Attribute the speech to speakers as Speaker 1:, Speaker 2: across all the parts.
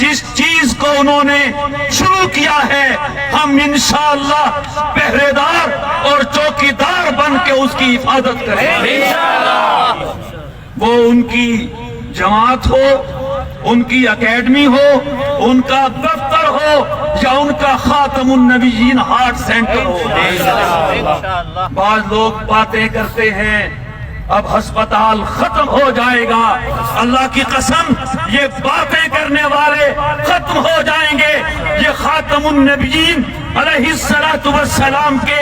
Speaker 1: جس چیز کو انہوں نے شروع کیا ہے ہم انشاءاللہ پہرے دار اور چوکیدار بن کے اس کی حفاظت کریں گے۔ وہ ان کی جماعت ہو، ان کی اکیڈمی ہو، ان کا دفتر ہو، یا ان کا خاتم النبیین ہارٹ سینٹر ہو۔ بعض لوگ باتیں کرتے ہیں اب ہسپتال ختم ہو جائے گا، اللہ کی قسم یہ باتیں کرنے والے ختم ہو جائیں گے۔ یہ خاتم النبیین علیہ السلام کے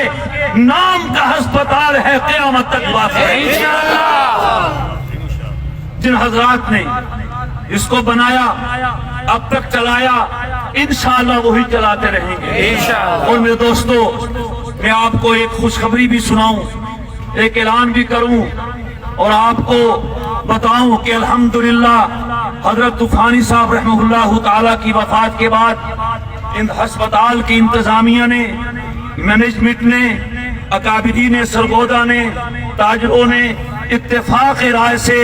Speaker 1: نام کا ہسپتال ہے، قیامت تک واقع ہے۔ جن حضرات نے اس کو بنایا، اب تک چلایا، انشاءاللہ وہی چلاتے رہیں گے۔ اور میرے دوستو، میں آپ کو ایک خوشخبری بھی سناؤں، ایک اعلان بھی کروں اور آپ کو بتاؤں کہ الحمدللہ حضرت طوفانی صاحب رحمہ اللہ تعالی کی وفات کے بعد ان ہسپتال کی انتظامیہ نے، مینجمنٹ نے، اکابرین سرگودا نے، تاجروں نے اتفاق رائے سے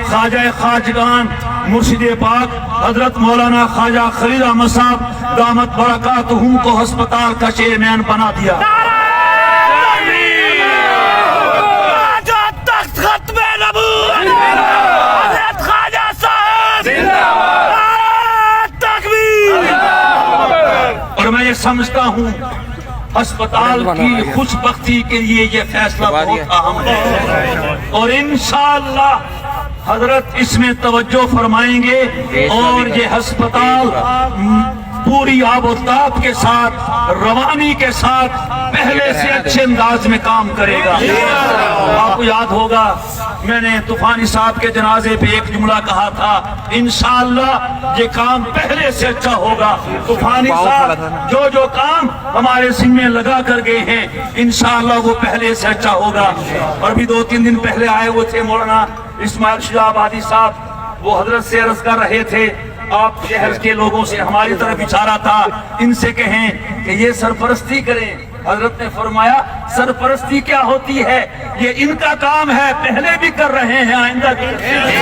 Speaker 1: خواجہ خواجگان مرشد پاک حضرت مولانا خواجہ خلیل احمد صاحب دامت برکاتہم کو ہسپتال کا چیئرمین بنا دیا۔ اور میں یہ سمجھتا ہوں ہسپتال کی خوش بختی کے لیے یہ فیصلہ بہت اہم ہے، اور انشاءاللہ حضرت اس میں توجہ فرمائیں گے اور یہ ہسپتال پوری آب و تاب کے ساتھ، روانی کے ساتھ پہلے سے اچھے انداز میں کام کرے گا۔ آپ کو یاد ہوگا میں نے طوفانی صاحب کے جنازے پہ ایک جملہ کہا تھا، انشاءاللہ یہ کام پہلے سے اچھا ہوگا۔ طوفانی صاحب جو کام ہمارے ذمہ لگا کر گئے ہیں انشاءاللہ وہ پہلے سے اچھا ہوگا۔ اور بھی 2-3 دن پہلے آئے ہوئے تھے مولانا اسماعیل شاہ آبادی صاحب، وہ حضرت سے عرض کر رہے تھے آپ شہر کے لوگوں سے ہماری طرف اشارہ تھا، ان سے کہیں کہ یہ سرپرستی کریں۔ حضرت نے فرمایا سرپرستی کیا ہوتی ہے، یہ ان کا کام ہے، پہلے بھی کر رہے ہیں، آئندہ بھی کریں گے۔